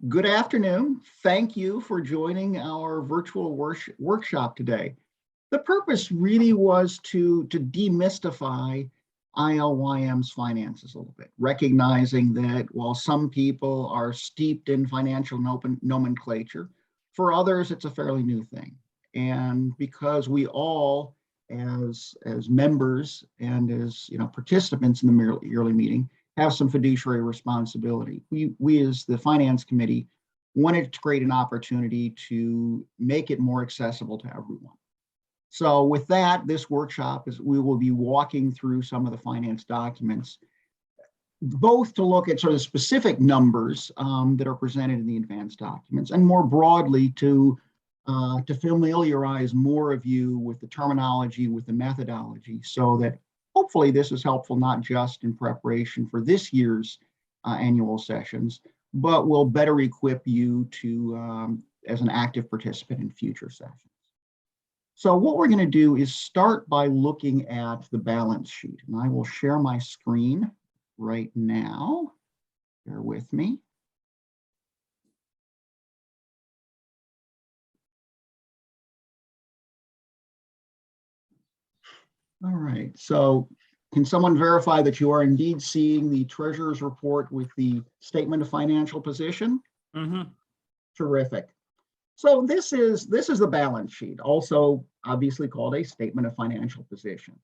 Good afternoon. Thank you for joining our virtual workshop today. The purpose really was to demystify ILYM's finances a little bit, recognizing that while some people are steeped in financial nomenclature, for others it's a fairly new thing. And because we all, as members and as participants in the yearly meeting, have some fiduciary responsibility. We as the Finance Committee wanted to create an opportunity to make it more accessible to everyone. So with that, this workshop we will be walking through some of the finance documents, both to look at sort of specific numbers that are presented in the advanced documents, and more broadly to familiarize more of you with the terminology, with the methodology, so that hopefully this is helpful not just in preparation for this year's annual sessions, but will better equip you to as an active participant in future sessions. So what we're going to do is start by looking at the balance sheet, and I will share my screen right now. Bear with me. All right, so can someone verify that you are indeed seeing the treasurer's report with the statement of financial position? Mm-hmm. Terrific. So this is the balance sheet, also obviously called a statement of financial position.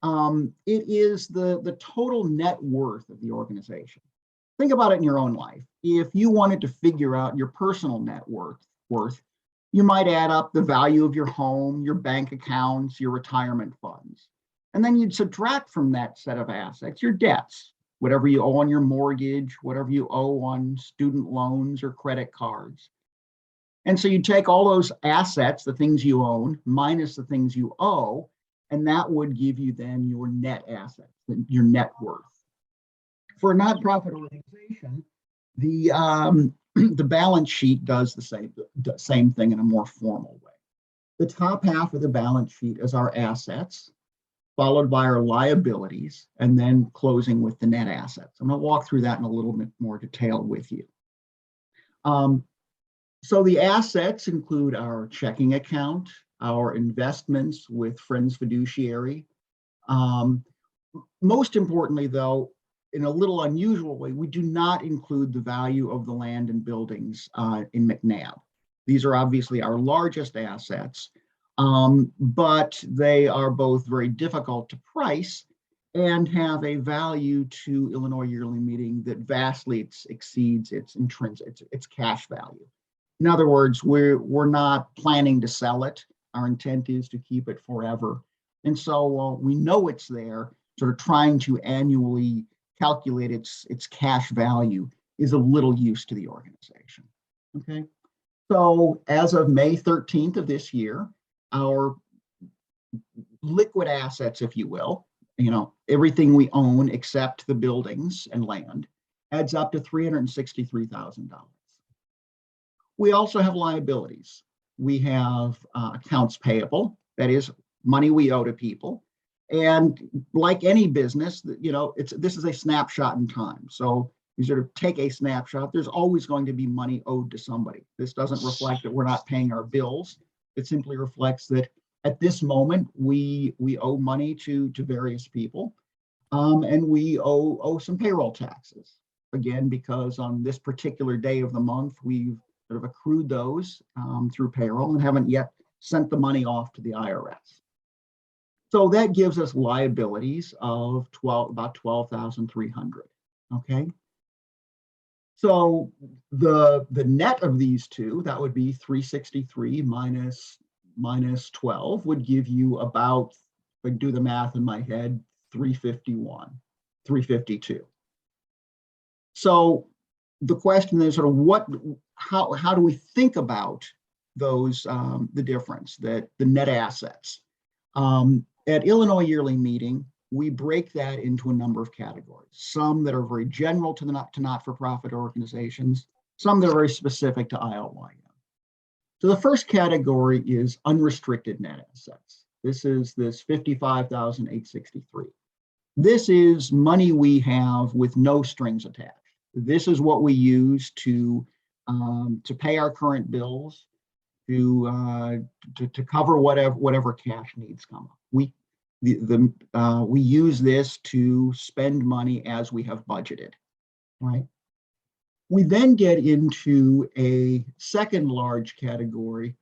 It is the total net worth of the organization. Think about it in your own life. If you wanted to figure out your personal net worth, you might add up the value of your home, your bank accounts, your retirement funds. And then you'd subtract from that set of assets your debts, whatever you owe on your mortgage, whatever you owe on student loans or credit cards. And so you take all those assets, the things you own, minus the things you owe, and that would give you then your net assets, your net worth. For a nonprofit organization, the balance sheet does the same thing in a more formal way. The top half of the balance sheet is our assets, followed by our liabilities, and then closing with the net assets. I'm going to walk through that in a little bit more detail with you. So the assets include our checking account, our investments with Friends Fiduciary. Most importantly, though, in a little unusual way, we do not include the value of the land and buildings in McNabb. These are obviously our largest assets, but they are both very difficult to price and have a value to Illinois Yearly Meeting that vastly exceeds its intrinsic, its cash value. In other words, we're not planning to sell it. Our intent is to keep it forever. And so we know it's there, sort of trying to annually calculate its cash value is a little use to the organization. Okay. So as of May 13th of this year, our liquid assets, if you will, everything we own except the buildings and land, adds up to $363,000. We also have liabilities. We have accounts payable, that is money we owe to people. And like any business, this is a snapshot in time. So you sort of take a snapshot, there's always going to be money owed to somebody. This doesn't reflect that we're not paying our bills. It simply reflects that at this moment, we owe money to various people. And we owe some payroll taxes. Again, because on this particular day of the month, we've sort of accrued those through payroll and haven't yet sent the money off to the IRS. So that gives us liabilities of about $12,300. Okay. So the net of these two, that would be 363 minus 12, would give you about, if I do the math in my head, 352. So the question is sort of how do we think about those, the difference, the net assets? At Illinois Yearly Meeting, we break that into a number of categories, some that are very general to not-for-profit organizations, some that are very specific to ILYM. So the first category is unrestricted net assets. This is this $55,863. This is money we have with no strings attached. This is what we use to to pay our current bills, to cover whatever cash needs come up. We use this to spend money as we have budgeted, right? We then get into a second large category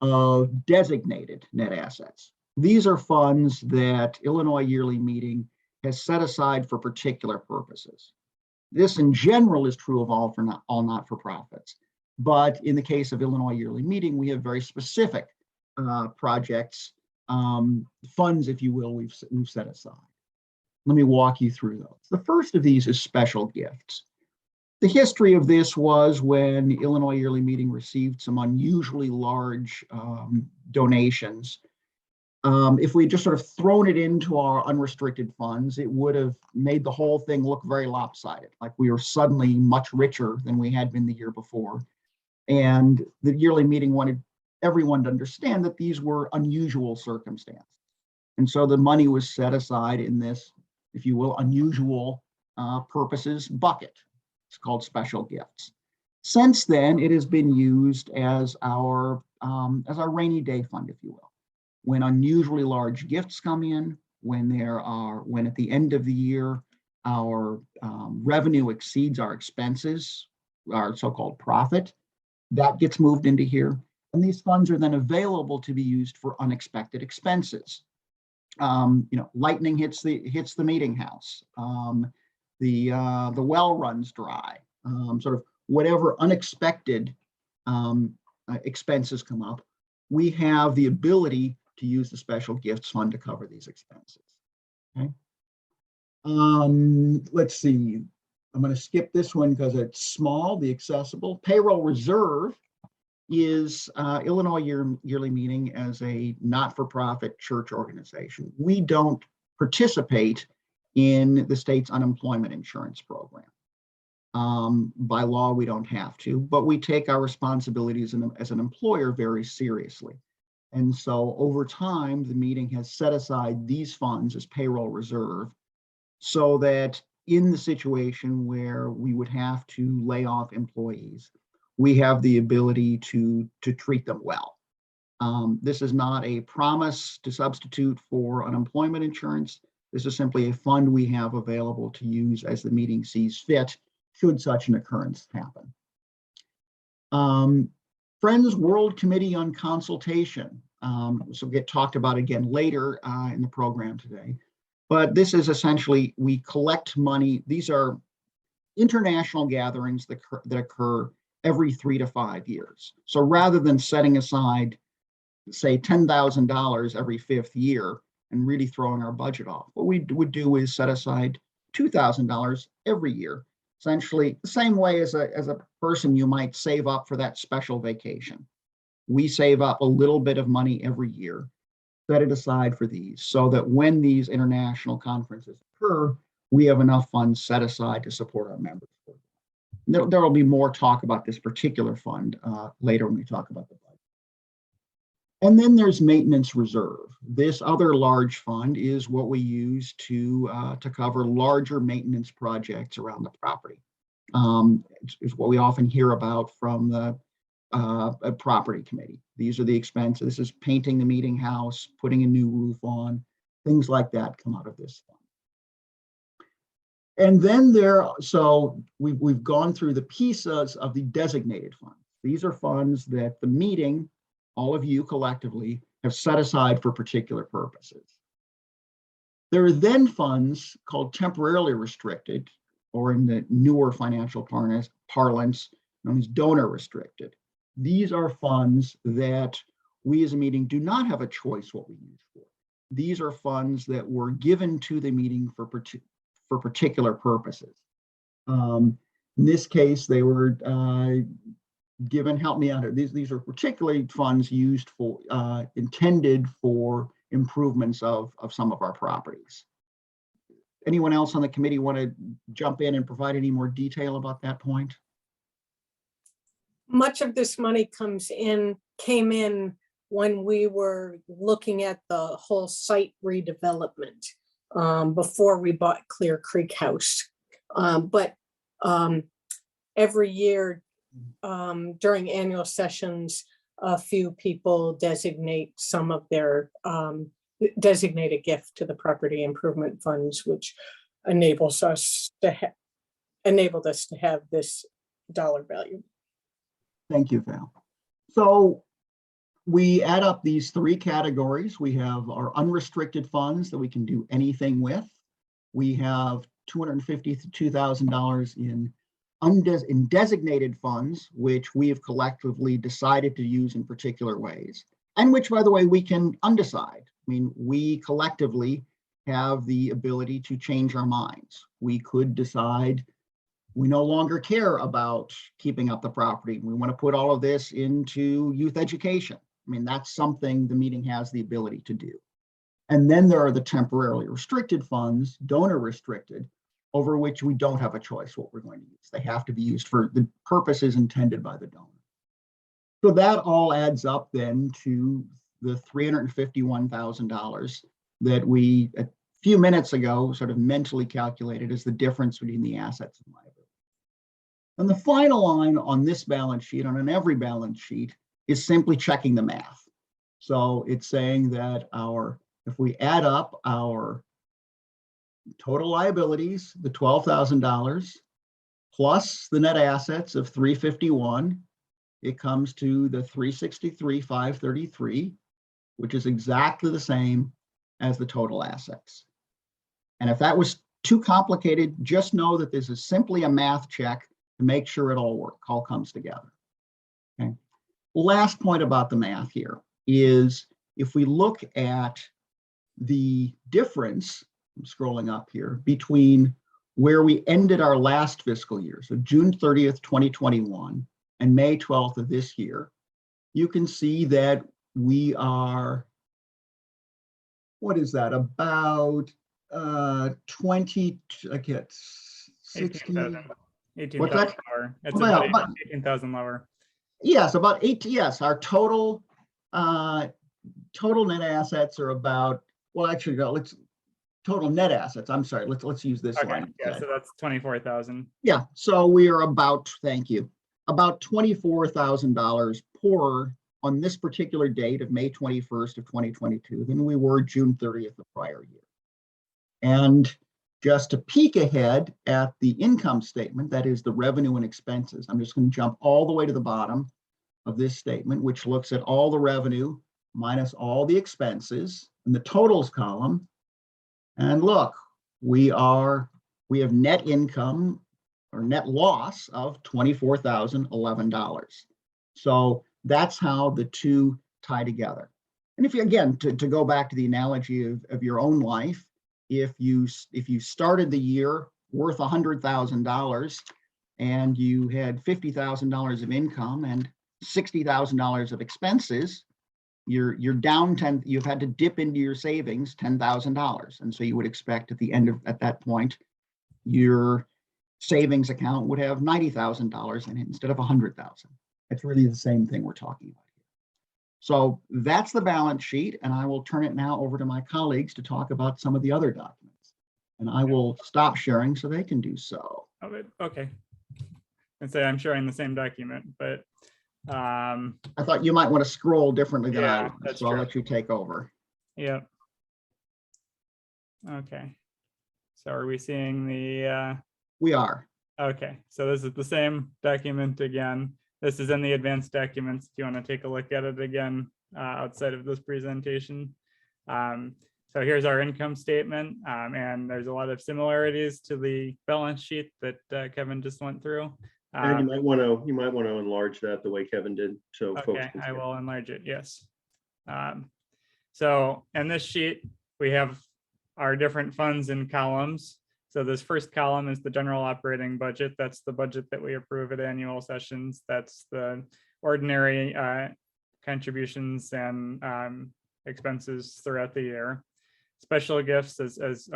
of designated net assets. These are funds that Illinois Yearly Meeting has set aside for particular purposes. This in general is true of all not-for-profits. But in the case of Illinois Yearly Meeting, we have very specific projects, funds, if you will, we've set aside. Let me walk you through those. The first of these is special gifts. The history of this was when Illinois Yearly Meeting received some unusually large donations. If we just sort of thrown it into our unrestricted funds, it would have made the whole thing look very lopsided, like we were suddenly much richer than we had been the year before. And the Yearly Meeting wanted everyone to understand that these were unusual circumstances. And so the money was set aside in this, if you will, unusual purposes bucket. It's called special gifts. Since then, it has been used as our rainy day fund, if you will. When unusually large gifts come in, when at the end of the year, our revenue exceeds our expenses, our so-called profit, that gets moved into here. And these funds are then available to be used for unexpected expenses. Lightning hits the meeting house. The well runs dry. Sort of whatever unexpected expenses come up, we have the ability to use the special gifts fund to cover these expenses. Okay. Let's see. I'm going to skip this one because it's small, the accessible. Payroll reserve is Illinois Yearly Meeting as a not-for-profit church organization. We don't participate in the state's unemployment insurance program. By law, we don't have to, but we take our responsibilities as an employer very seriously. And so over time, the meeting has set aside these funds as payroll reserve so that in the situation where we would have to lay off employees, we have the ability to treat them well. This is not a promise to substitute for unemployment insurance. This is simply a fund we have available to use as the meeting sees fit, should such an occurrence happen. Friends World Committee on Consultation. This will get talked about again later in the program today. But this is essentially, we collect money. These are international gatherings that occur every 3 to 5 years. So rather than setting aside, say, $10,000 every 5th year and really throwing our budget off, what we would do is set aside $2,000 every year. Essentially, the same way as a person you might save up for that special vacation. We save up a little bit of money every year, set it aside for these, so that when these international conferences occur, we have enough funds set aside to support our members. There will be more talk about this particular fund later when we talk about the budget. And then there's maintenance reserve. This other large fund is what we use to cover larger maintenance projects around the property. It's what we often hear about from the property committee. These are the expenses. This is painting the meeting house, putting a new roof on, things like that come out of this fund. And then so we've gone through the pieces of the designated funds. These are funds that the meeting, all of you collectively, have set aside for particular purposes. There are then funds called temporarily restricted, or in the newer financial parlance, known as donor restricted. These are funds that we as a meeting do not have a choice what we use for. These are funds that were given to the meeting for particular purposes. In this case, they were given, help me out here, these are particularly funds used for, intended for improvements of some of our properties. Anyone else on the committee want to jump in and provide any more detail about that point? Much of this money came in when we were looking at the whole site redevelopment before we bought Clear Creek House. But every year during annual sessions, a few people designate some of their, designate a gift to the property improvement funds, which enabled us to have this dollar value. Thank you, Val. So we add up these three categories. We have our unrestricted funds that we can do anything with. We have $252,000 in designated funds, which we have collectively decided to use in particular ways, and which, by the way, we can undecide. I mean, we collectively have the ability to change our minds. We could decide we no longer care about keeping up the property. We want to put all of this into youth education. I mean, that's something the meeting has the ability to do. And then there are the temporarily restricted funds, donor restricted, over which we don't have a choice what we're going to use. They have to be used for the purposes intended by the donor. So that all adds up then to the $351,000 that we, a few minutes ago, sort of mentally calculated as the difference between the assets and liabilities. And the final line on this balance sheet, on every balance sheet, is simply checking the math. So it's saying that if we add up our total liabilities, the $12,000, plus the net assets of 351, it comes to the 363,533, which is exactly the same as the total assets. And if that was too complicated, just know that this is simply a math check to make sure it all comes together. Okay. Last point about the math here is if we look at the difference, I'm scrolling up here, between where we ended our last fiscal year, so June 30th, 2021, and May 12th of this year, you can see that we are, what is that, about 20, I get 16. 18,000 lower. It's about 18,000 lower. Yes, about 8. Yes, our total net assets are about, well, actually, total net assets. I'm sorry. Let's use this line. Yeah, so that's 24,000. Yeah, so we are about, thank you, about $24,000 poorer on this particular date of May 21st of 2022 than we were June 30th of prior year. And just to peek ahead at the income statement, that is the revenue and expenses, I'm just going to jump all the way to the bottom of this statement, which looks at all the revenue minus all the expenses in the totals column. And look, we have net income or net loss of $24,011. So that's how the two tie together. And if you, again, to go back to the analogy of your own life, if you started the year worth $100,000 and you had $50,000 of income and $60,000 of expenses, you're down 10. You've had to dip into your savings $10,000, and so you would expect at that point, your savings account would have $90,000 in it instead of $100,000. It's really the same thing we're talking about here. So that's the balance sheet, and I will turn it now over to my colleagues to talk about some of the other documents. And I will stop sharing so they can do so. Oh, okay. And say I'm sharing the same document, but I thought you might want to scroll differently than I would, that's so I'll true. let you take over. Yep. Okay. So are we seeing the? We are. Okay, so this is the same document again. This is in the advanced documents. If you want to take a look at it again outside of this presentation. So here's our income statement, and there's a lot of similarities to the balance sheet that Kevin just went through. And you might want to enlarge that the way Kevin did. So okay, I will enlarge it. Yes. So in this sheet, we have our different funds in columns. So this first column is the general operating budget. That's the budget that we approve at annual sessions. That's the ordinary contributions and expenses throughout the year. Special gifts as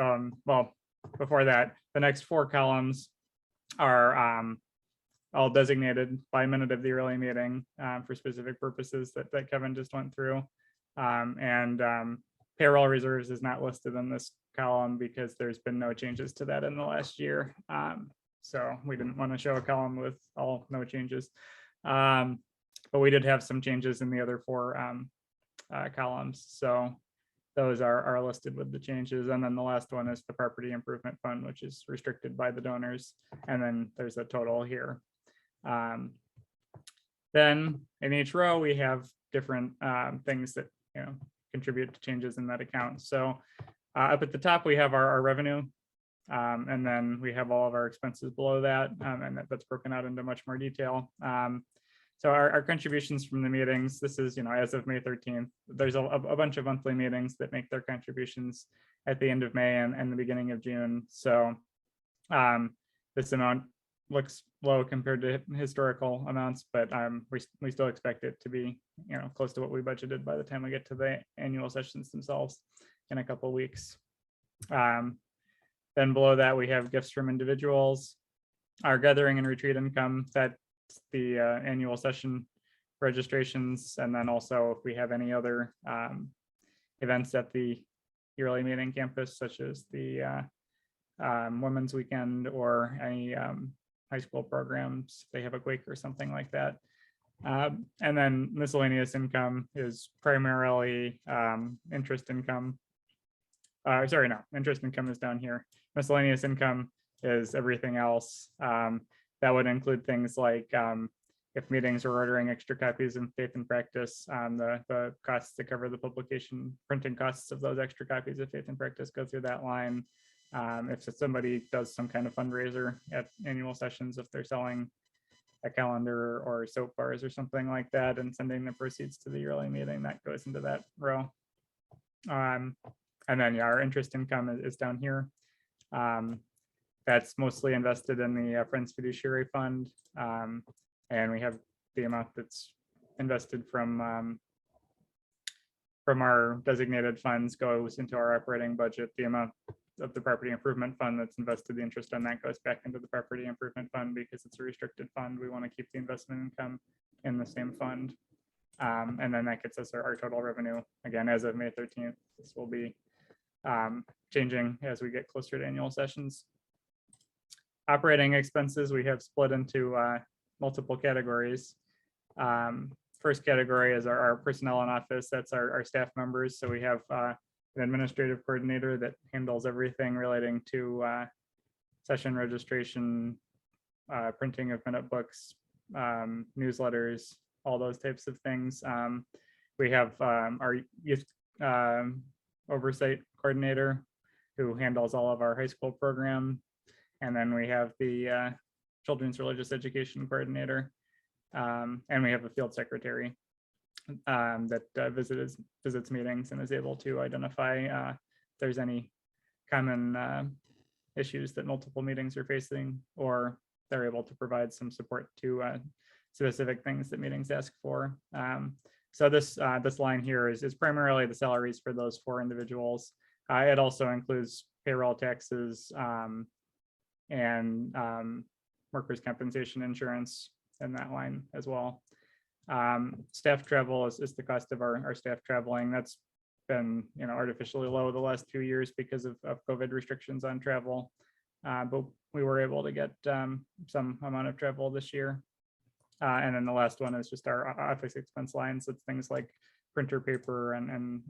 well, before that, the next 4 columns are all designated by minute of the early meeting for specific purposes that Kevin just went through. Payroll reserves is not listed in this column because there's been no changes to that in the last year. So we didn't want to show a column with all no changes. But we did have some changes in the other four columns. So those are listed with the changes. And then the last one is the property improvement fund, which is restricted by the donors. And then there's a total here. Then in each row, we have different things that contribute to changes in that account. So up at the top, we have our revenue. And then we have all of our expenses below that, and that's broken out into much more detail. So our contributions from the meetings, this is, as of May 13th, there's a bunch of monthly meetings that make their contributions at the end of May and the beginning of June. So this amount looks low compared to historical amounts, but we still expect it to be, close to what we budgeted by the time we get to the annual sessions themselves in a couple of weeks. Then below that, we have gifts from individuals, our gathering and retreat income, that's the annual session registrations. And then also if we have any other events at the yearly meeting campus, such as the Women's Weekend or any high school programs, they have a Quake or something like that. And then miscellaneous income is primarily interest income. Sorry, no, interest income is down here. Miscellaneous income is everything else. That would include things like if meetings are ordering extra copies in Faith and Practice, the costs to cover the publication, printing costs of those extra copies of Faith and Practice go through that line. If somebody does some kind of fundraiser at annual sessions, if they're selling a calendar or soap bars or something like that and sending the proceeds to the yearly meeting, that goes into that row. And then our interest income is down here. That's mostly invested in the Friends Fiduciary Fund. And we have the amount that's invested from our designated funds goes into our operating budget. The amount of the property improvement fund that's invested, the interest on that goes back into the property improvement fund because it's a restricted fund. We want to keep the investment income in the same fund. And then that gets us our total revenue. Again, as of May 13th, this will be changing as we get closer to annual sessions. Operating expenses, we have split into multiple categories. First category is our personnel and office. That's our staff members. So we have an administrative coordinator that handles everything relating to session registration, printing of minute books, newsletters, all those types of things. We have our youth oversight coordinator who handles all of our high school program. And then we have the children's religious education coordinator. And we have a field secretary that visits meetings and is able to identify if there's any common issues that multiple meetings are facing, or they're able to provide some support to specific things that meetings ask for. So this line here is primarily the salaries for those 4 individuals. It also includes payroll taxes and workers' compensation insurance in that line as well. Staff travel is the cost of our staff traveling. That's been artificially low the last few years because of COVID restrictions on travel. But we were able to get some amount of travel this year. And then the last one is just our office expense lines. It's things like printer paper and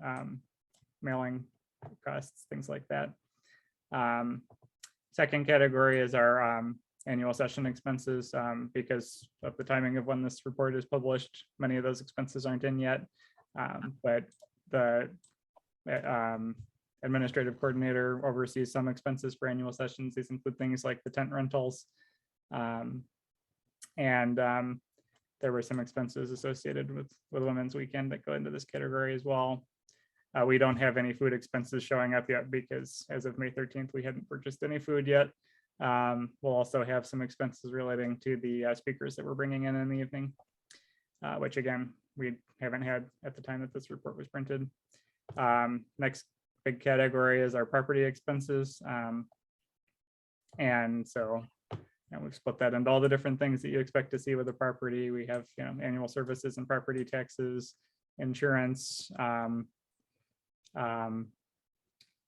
mailing costs, things like that. Second category is our annual session expenses. Because of the timing of when this report is published, many of those expenses aren't in yet. But the administrative coordinator oversees some expenses for annual sessions. These include things like the tent rentals. And there were some expenses associated with Women's Weekend that go into this category as well. We don't have any food expenses showing up yet because as of May 13th, we hadn't purchased any food yet. We'll also have some expenses relating to the speakers that we're bringing in the evening, which again, we haven't had at the time that this report was printed. Next big category is our property expenses. And so we've split that into all the different things that you expect to see with a property. We have annual services and property taxes, insurance.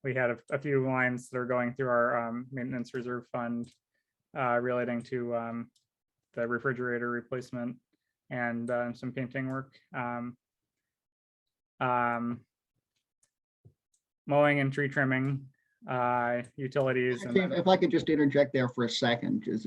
We had a few lines that are going through our maintenance reserve fund. relating to the refrigerator replacement and some painting work. Mowing and tree trimming, utilities. And If I could just interject there for a second, because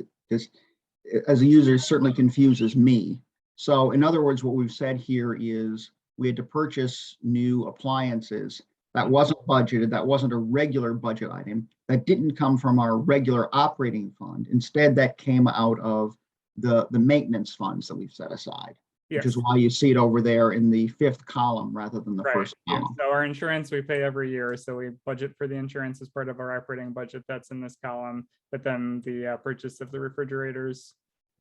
as a user, it certainly confuses me. So in other words, what we've said here is we had to purchase new appliances. That wasn't budgeted. That wasn't a regular budget item. That didn't come from our regular operating fund. Instead, that came out of the maintenance funds that we've set aside, which is why you see it over there in the 5th column rather than the first Yeah. column. So our insurance we pay every year. So we budget for the insurance as part of our operating budget. That's in this column. But then the purchase of the refrigerators.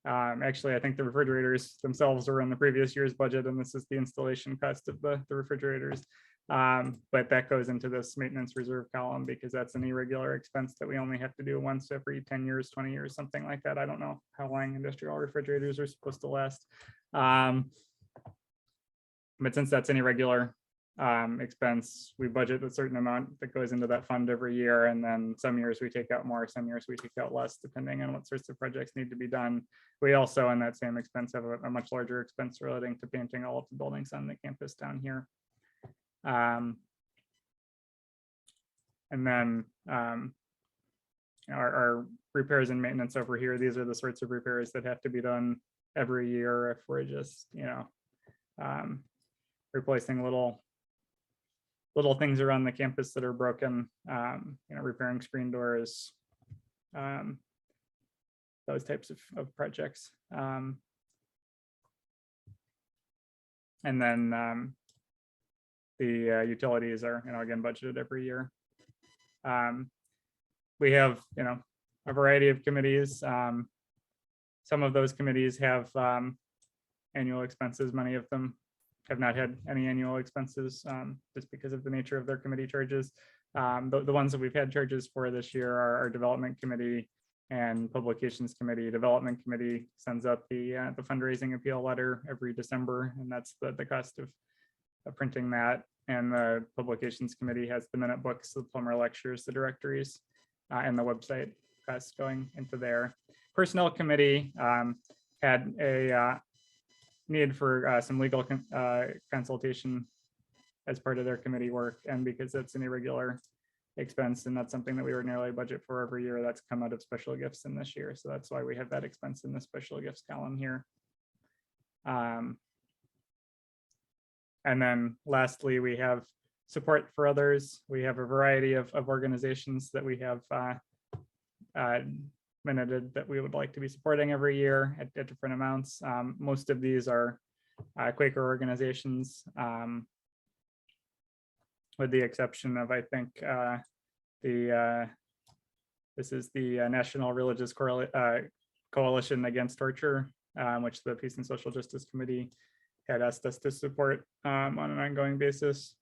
Actually, I think the refrigerators themselves were in the previous year's budget, and this is the installation cost of the refrigerators. But that goes into this maintenance reserve column because that's an irregular expense that we only have to do once every 10 years, 20 years, something like that. I don't know how long industrial refrigerators are supposed to last. But since that's an irregular expense, we budget a certain amount that goes into that fund every year. And then some years we take out more, some years we take out less, depending on what sorts of projects need to be done. We also, in that same expense, have a much larger expense relating to painting all of the buildings on the campus down here. And then our repairs and maintenance over here, these are the sorts of repairs that have to be done every year if we're just, replacing little things around the campus that are broken, repairing screen doors, those types of projects. And then the utilities are, again, budgeted every year. We have, a variety of committees. Some of those committees have annual expenses. Many of them have not had any annual expenses just because of the nature of their committee charges. The ones that we've had charges for this year are our development committee and publications committee. Development committee sends out the fundraising appeal letter every December, and that's the cost of printing that. And the publications committee has the minute books, the Plummer lectures, the directories, and the website costs going into there. Personnel committee had a need for some legal consultation as part of their committee work, and because it's an irregular expense and that's something that we ordinarily budget for every year, that's come out of special gifts in this year. So that's why we have that expense in the special gifts column here. And then lastly, we have support for others. We have a variety of organizations that we have minuted that we would like to be supporting every year at different amounts. Most of these are Quaker organizations, with the exception of, I think, this is the National Religious Coalition Against Torture, which the Peace and Social Justice Committee had asked us to support on an ongoing basis.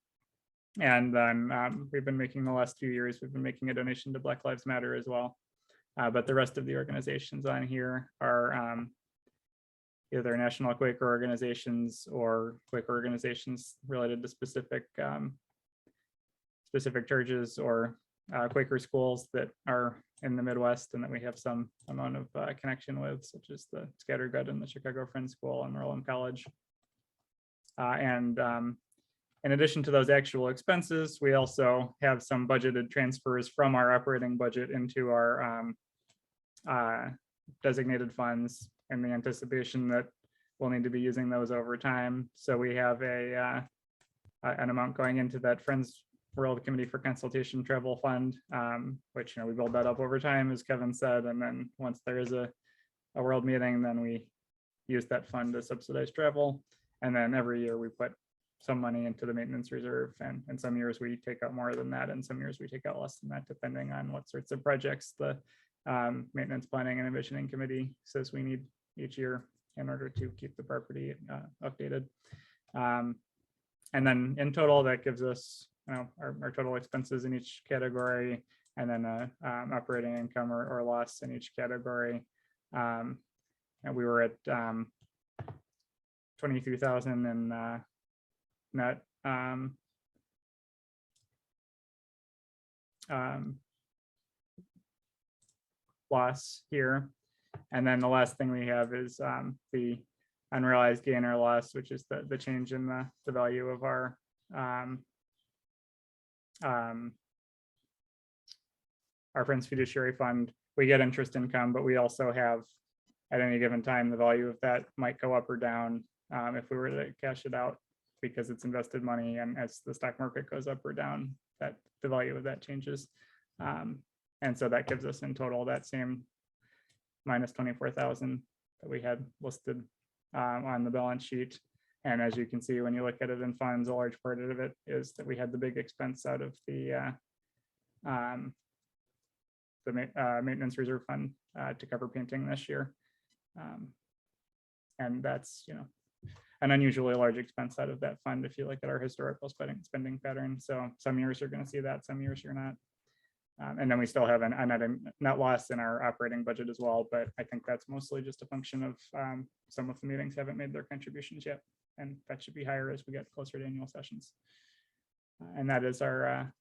And then we've been making, the last few years, we've been making a donation to Black Lives Matter as well. But the rest of the organizations on here are either national Quaker organizations or Quaker organizations related to specific churches or Quaker schools that are in the Midwest and that we have some amount of connection with, such as the Scattergood and the Chicago Friends School and Merlin College. And in addition to those actual expenses, we also have some budgeted transfers from our operating budget into our designated funds in the anticipation that we'll need to be using those over time. So we have an amount going into that Friends World Committee for Consultation Travel Fund, which we build that up over time, as Kevin said, and then once there is a world meeting, then we use that fund to subsidize travel. And then every year we put some money into the maintenance reserve, and in some years we take out more than that, and some years we take out less than that, depending on what sorts of projects the maintenance planning and envisioning committee says we need each year in order to keep the property updated. And then in total, that gives us our total expenses in each category, and then operating income or loss in each category. And we were at 23,000 in net loss here. And then the last thing we have is the unrealized gain or loss, which is the change in the value of our Friends Fiduciary Fund. We get interest income, but we also have at any given time the value of that might go up or down if we were to cash it out, because it's invested money, and as the stock market goes up or down, that the value of that changes. And so that gives us in total that same minus 24,000 that we had listed on the balance sheet. And as you can see, when you look at it in funds, a large part of it is that we had the big expense out of the maintenance reserve fund to cover painting this year. And that's, an unusually large expense out of that fund if you look at our historical spending pattern. So some years you're going to see that, some years you're not. And then we still have a net loss in our operating budget as well, but I think that's mostly just a function of some of the meetings haven't made their contributions yet, and that should be higher as we get closer to annual sessions. And that is our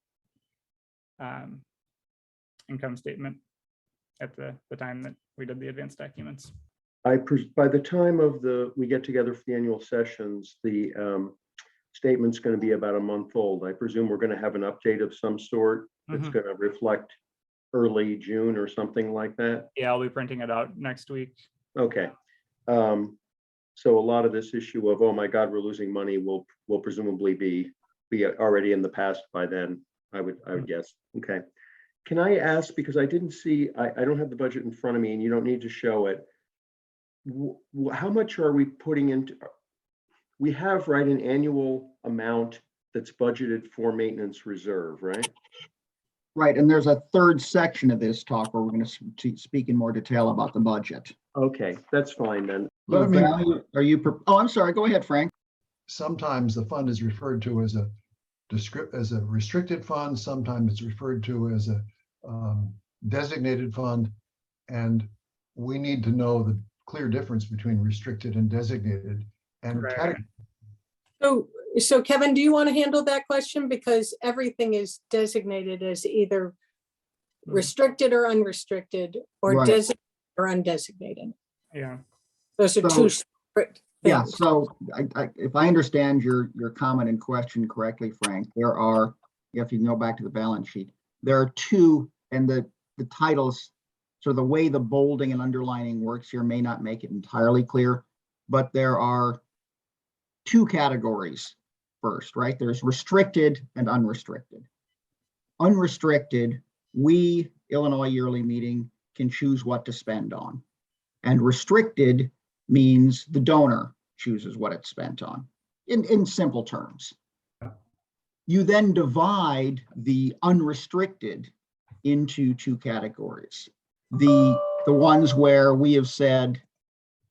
income statement at the time that we did the advanced documents. By the time of we get together for the annual sessions, the statement's going to be about a month old. I presume we're going to have an update of some sort that's going to reflect early June or something like that. Yeah, I'll be printing it out next week. Okay. So a lot of this issue of, oh my God, we're losing money will presumably be already in the past by then, I would guess. Okay. Can I ask, because I didn't see, I don't have the budget in front of me and you don't need to show it. How much are we putting into? We have, right, an annual amount that's budgeted for maintenance reserve, right? Right, and there's a third section of this talk where we're going to speak in more detail about the budget. Okay, that's fine then. So I'm sorry, go ahead, Frank. Sometimes the fund is referred to as a restricted fund, sometimes it's referred to as a designated fund, and we need to know the clear difference between restricted and designated. And Right. So Kevin, do you want to handle that question? Because everything is designated as either restricted or unrestricted, or Right. designated or undesignated. Yeah. Those are So- two separate Yeah, things. so if I understand your comment and question correctly, Frank, there are, if you can go back to the balance sheet, there are two, and the titles, so the way the bolding and underlining works here may not make it entirely clear, but there are two categories first, right? There's restricted and unrestricted. Unrestricted, we, Illinois Yearly Meeting, can choose what to spend on. And restricted means the donor chooses what it's spent on, in simple terms. You then divide the unrestricted into two categories. The ones where we have said,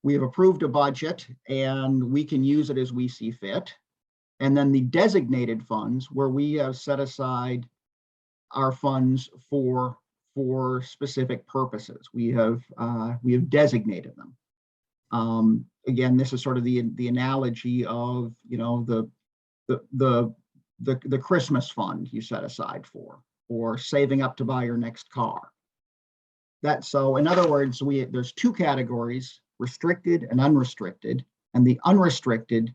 we have approved a budget and we can use it as we see fit. And then the designated funds where we have set aside our funds for specific purposes. We have designated them. Again, this is sort of the analogy of, the Christmas fund you set aside or saving up to buy your next car. So in other words, there's two categories, restricted and unrestricted, and the unrestricted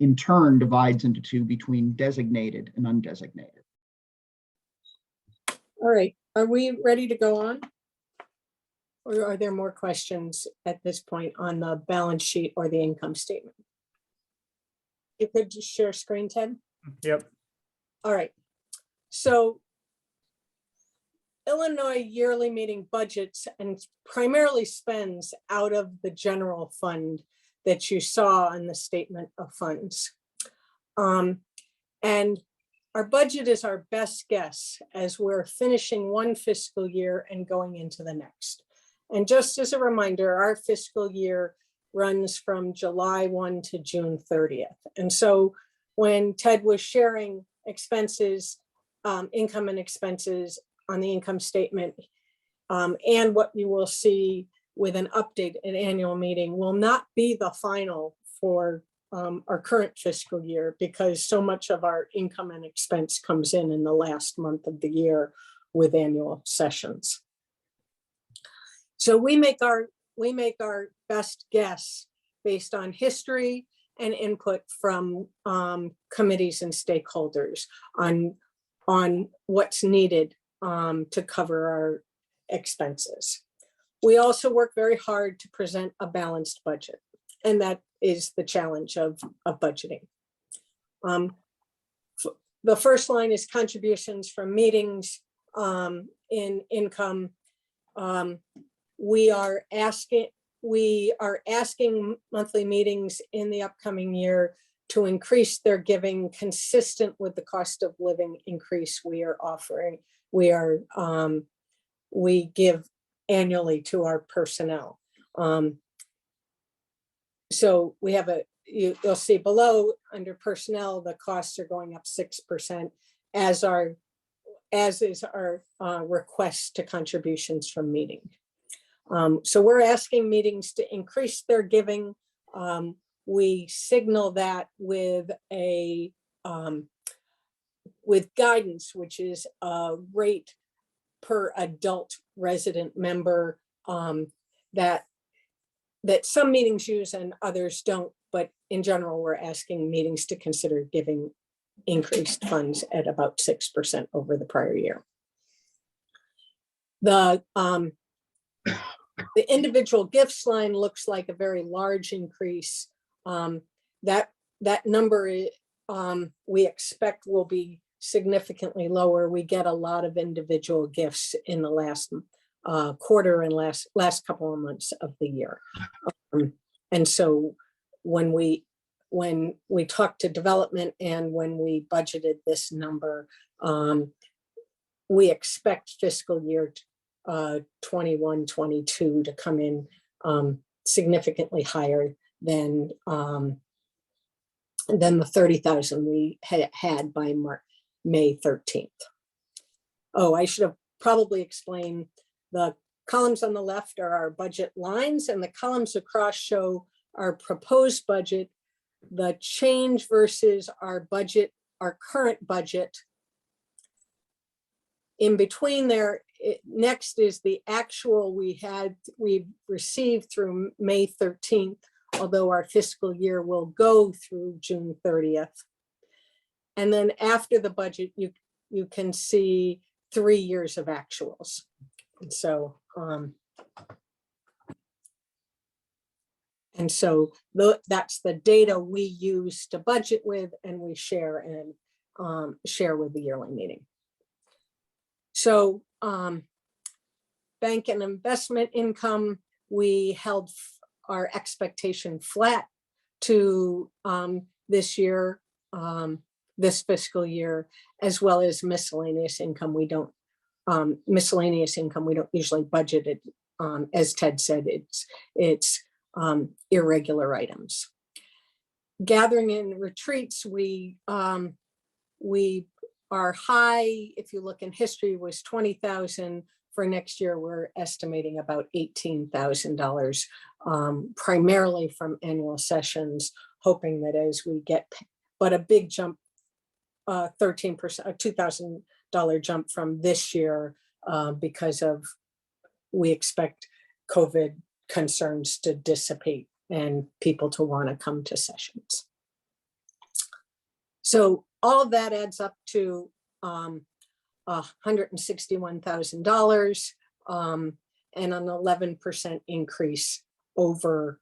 in turn divides into two between designated and undesignated. All right, are we ready to go on? Or are there more questions at this point on the balance sheet or the income statement? You could just share screen, Ted? Yep. All right, so Illinois Yearly Meeting budgets and primarily spends out of the general fund that you saw in the statement of funds. And our budget is our best guess as we're finishing one fiscal year and going into the next. And just as a reminder, our fiscal year runs from July 1 to June 30th. And so when Ted was sharing expenses, income and expenses on the income statement, and what you will see with an update at annual meeting will not be the final for our current fiscal year, because so much of our income and expense comes in the last month of the year with annual sessions. So we make our best guess based on history and input from committees and stakeholders on what's needed to cover our expenses. We also work very hard to present a balanced budget, and that is the challenge of budgeting. The first line is contributions from meetings in income. We are asking monthly meetings in the upcoming year to increase their giving consistent with the cost of living increase we are offering. We give annually to our personnel. So we have you'll see below under personnel, the costs are going up 6%, as is our request to contributions from meeting. So we're asking meetings to increase their giving. We signal that with guidance, which is a rate per adult resident member that some meetings use and others don't. But in general, we're asking meetings to consider giving increased funds at about 6% over the prior year. The individual gifts line looks like a very large increase. That number we expect will be significantly lower. We get a lot of individual gifts in the last quarter and last couple of months of the year. And so when we talked to development and when we budgeted this number, we expect fiscal year 21-22 to come in significantly higher than the 30,000 we had by May 13th. Oh, I should have probably explained the columns on the left are our budget lines, and the columns across show our proposed budget, the change versus our budget, our current budget. In between there, next is the actual we received through May 13th, although our fiscal year will go through June 30th. And then after the budget, you can see 3 years of actuals. And so that's the data we use to budget with, and we share with the yearly meeting. So bank and investment income, we held our expectation flat to this year, this fiscal year, as well as miscellaneous income. We don't usually budget it. As Ted said, it's irregular items. Gathering and retreats, we are high, if you look in history, was 20,000. For next year, we're estimating about $18,000, primarily from annual sessions, hoping that as we get, but a big jump, 13%, a $2,000 jump from this year because of, we expect COVID concerns to dissipate and people to want to come to sessions. So all of that adds up to $161,000 and an 11% increase over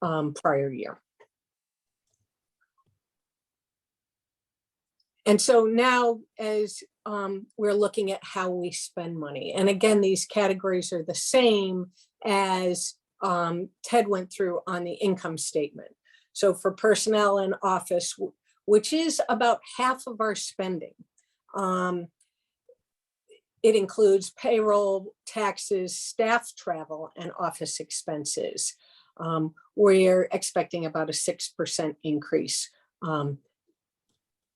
prior year. And so now as we're looking at how we spend money, and again, these categories are the same as Ted went through on the income statement. So for personnel and office, which is about half of our spending, it includes payroll, taxes, staff travel, and office expenses. We're expecting about a 6% increase,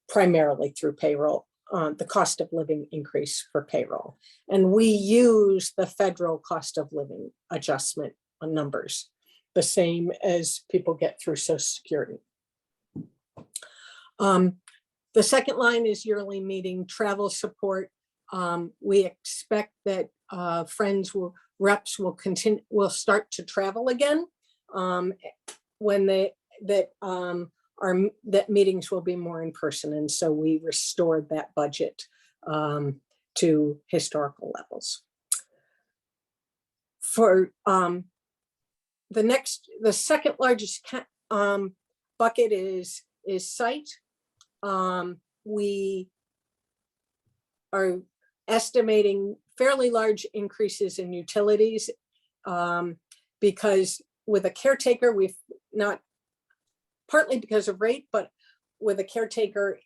primarily through payroll, the cost of living increase for payroll. And we use the federal cost of living adjustment numbers, the same as people get through Social Security. The second line is yearly meeting travel support. We expect that friends will reps will start to travel again. When that meetings will be more in person. And so we restored that budget to historical levels. For the second largest bucket is site. We are estimating fairly large increases in utilities because with a caretaker, we've not, partly because of rate, but with a caretaker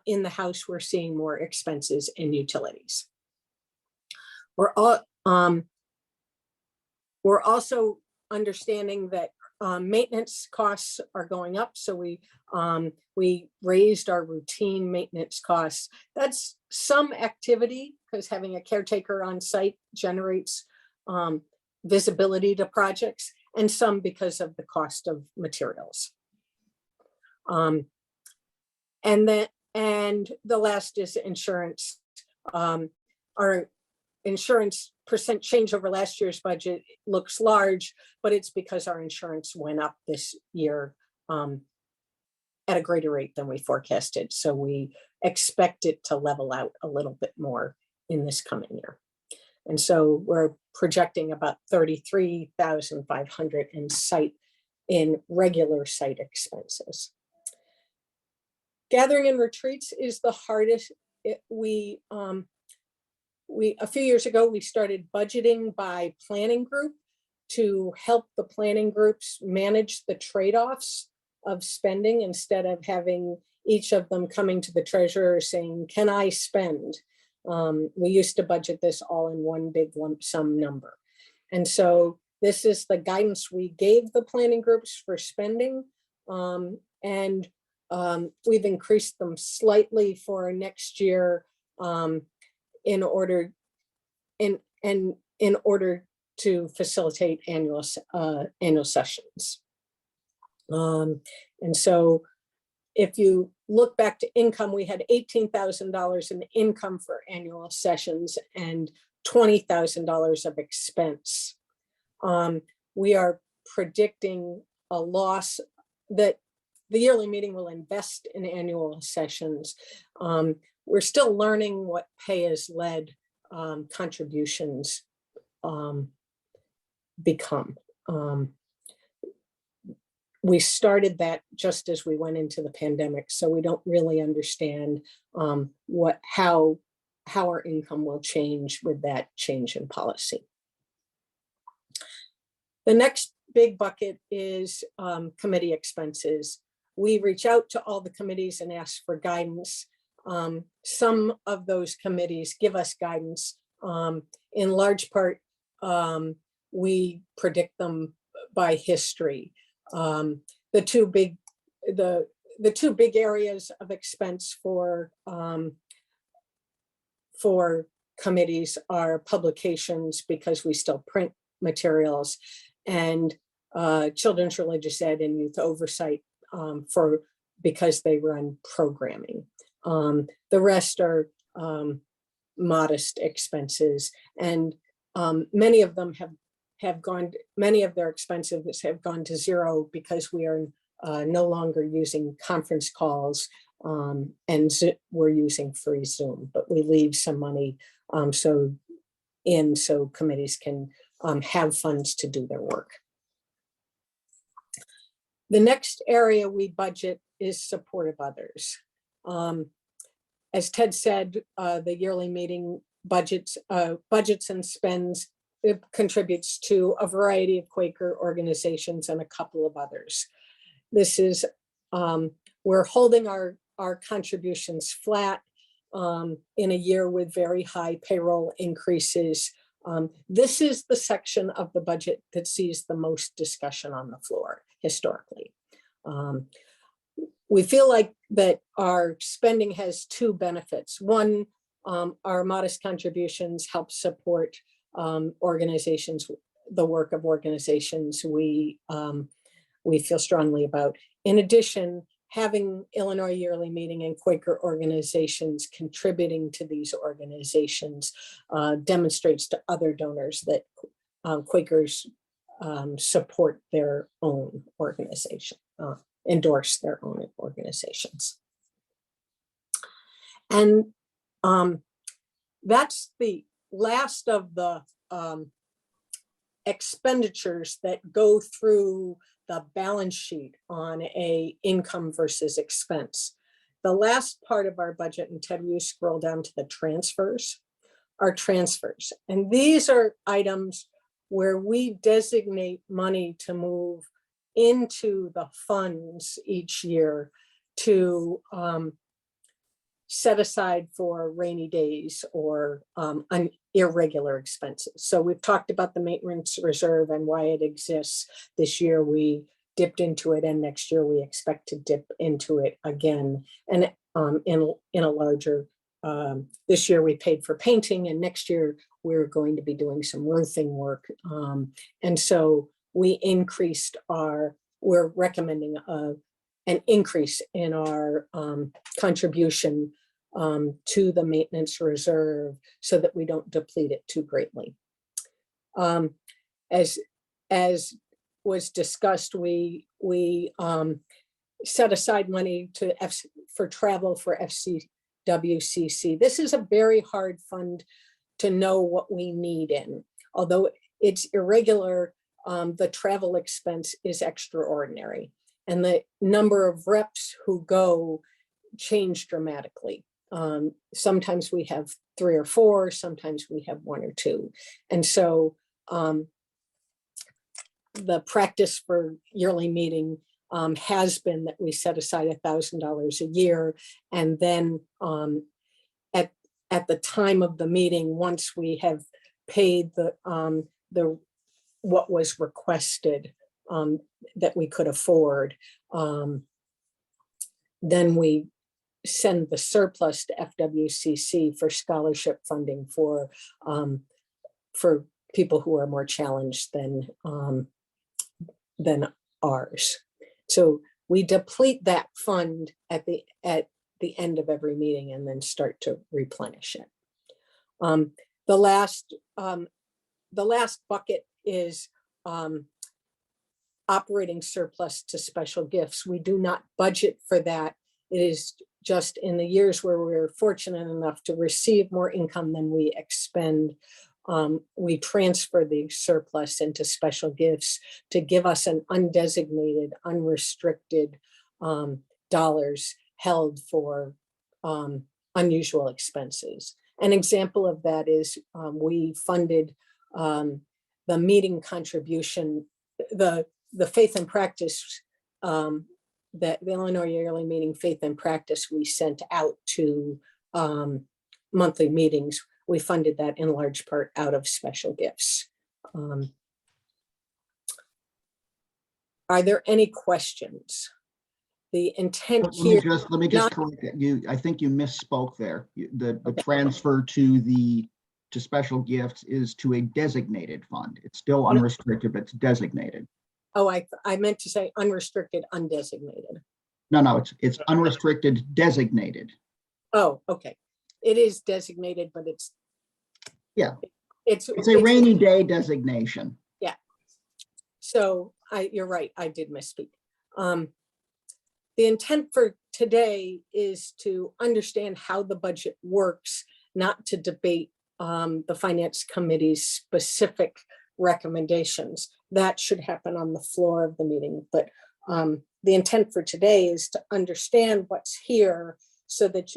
in the house, we're seeing more expenses in utilities. We're also understanding that maintenance costs are going up. So we raised our routine maintenance costs. That's some activity because having a caretaker on site generates visibility to projects, and some because of the cost of materials. And the last is insurance. Our insurance percent change over last year's budget looks large, but it's because our insurance went up this year at a greater rate than we forecasted. So we expect it to level out a little bit more in this coming year. And so we're projecting about $33,500 in regular site expenses. Gathering and retreats is the hardest. A few years ago, we started budgeting by planning group to help the planning groups manage the trade-offs of spending instead of having each of them coming to the treasurer saying, can I spend? We used to budget this all in one big lump sum number. And so this is the guidance we gave the planning groups for spending. And we've increased them slightly for next year in order to facilitate annual sessions. And so if you look back to income, we had $18,000 in income for annual sessions and $20,000 of expense. We are predicting a loss that the yearly meeting will invest in annual sessions. We're still learning what pay as led contributions become. We started that just as we went into the pandemic, so we don't really understand how our income will change with that change in policy. The next big bucket is committee expenses. We reach out to all the committees and ask for guidance. Some of those committees give us guidance. In large part, we predict them by history. The two big areas of expense for committees are publications, because we still print materials, and children's religious ed and youth oversight because they run programming. The rest are modest expenses, and many of them many of their expenses have gone to zero because we are no longer using conference calls and we're using free Zoom, but we leave some money so committees can have funds to do their work. The next area we budget is support of others. As Ted said, the yearly meeting budgets and spends, it contributes to a variety of Quaker organizations and a couple of others. This is, we're holding our contributions flat in a year with very high payroll increases. This is the section of the budget that sees the most discussion on the floor historically. We feel like that our spending has two benefits. One, our modest contributions help support organizations, the work of organizations we feel strongly about. In addition, having Illinois Yearly Meeting and Quaker organizations contributing to these organizations demonstrates to other donors that Quakers support their own organization, endorse their own organizations. And that's the last of the expenditures that go through the balance sheet on a income versus expense. The last part of our budget, and Ted, you scroll down to the transfers, are transfers. And these are items where we designate money to move into the funds each year to set aside for rainy days or irregular expenses. So we've talked about the maintenance reserve and why it exists. This year we dipped into it, and next year we expect to dip into it again. And in a larger, this year we paid for painting, and next year we're going to be doing some roofing work. And so we increased we're recommending an increase in our contribution to the maintenance reserve so that we don't deplete it too greatly. As was discussed, we set aside money for travel for FCWCC. This is a very hard fund to know what we need in. Although it's irregular, the travel expense is extraordinary. And the number of reps who go change dramatically. Sometimes we have 3 or 4, sometimes we have 1 or 2. And so the practice for yearly meeting has been that we set aside $1,000 a year. And then at the time of the meeting, once we have paid what was requested that we could afford, then we send the surplus to FWCC for scholarship funding for people who are more challenged than ours. So we deplete that fund at the end of every meeting and then start to replenish it. The last bucket is operating surplus to special gifts. We do not budget for that. It is just in the years where we're fortunate enough to receive more income than we expend, we transfer the surplus into special gifts to give us an undesignated, unrestricted dollars held for unusual expenses. An example of that is we funded the meeting contribution, the faith and practice, that the Illinois Yearly Meeting Faith and Practice we sent out to monthly meetings. We funded that in large part out of special gifts. Are there any questions? The intent here. Let me just correct it. I think you misspoke there. The transfer to special gifts is to a designated fund. It's still unrestricted, but it's designated. Oh, I meant to say unrestricted, undesignated. No, it's unrestricted, designated. Oh, okay. It is designated, but it's a rainy day designation. Yeah. So you're right. I did misspeak. The intent for today is to understand how the budget works, not to debate the Finance Committee's specific recommendations. That should happen on the floor of the meeting. But the intent for today is to understand what's here so that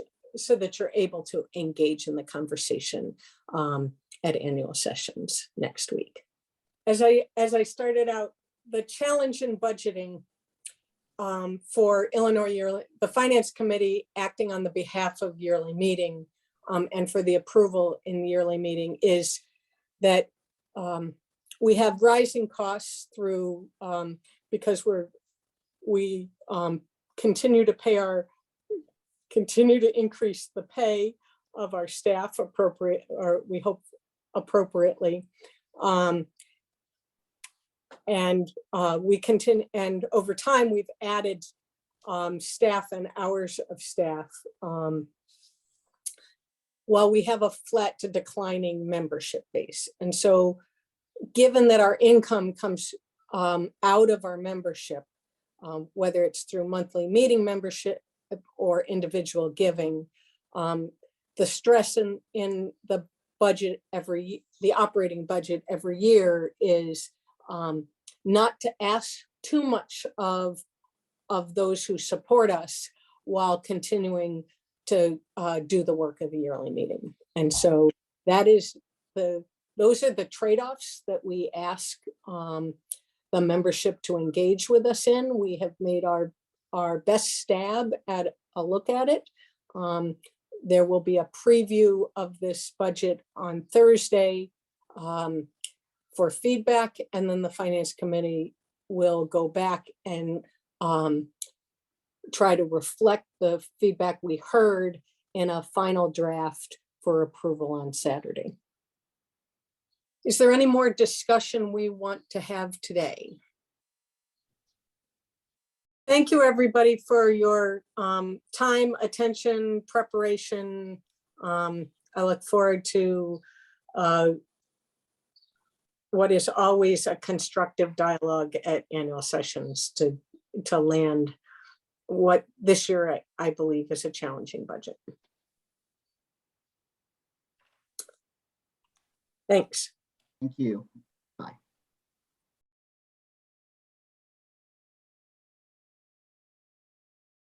you're able to engage in the conversation at annual sessions next week. As I started out, the challenge in budgeting for Illinois Yearly, the Finance Committee acting on the behalf of yearly meeting and for the approval in the yearly meeting is that we have rising costs through because we continue to increase the pay of our staff we hope appropriately. And we continue, and over time we've added staff and hours of staff while we have a flat to declining membership base. And so given that our income comes out of our membership, whether it's through monthly meeting membership or individual giving, the stress in the budget the operating budget every year is not to ask too much of those who support us while continuing to do the work of the yearly meeting. And so that is those are the trade-offs that we ask the membership to engage with us in. We have made our best stab at a look at it. There will be a preview of this budget on Thursday for feedback, and then the Finance Committee will go back and try to reflect the feedback we heard in a final draft for approval on Saturday. Is there any more discussion we want to have today? Thank you, everybody, for your time, attention, preparation. I look forward to what is always a constructive dialogue at annual sessions to land what this year I believe is a challenging budget. Thanks. Thank you.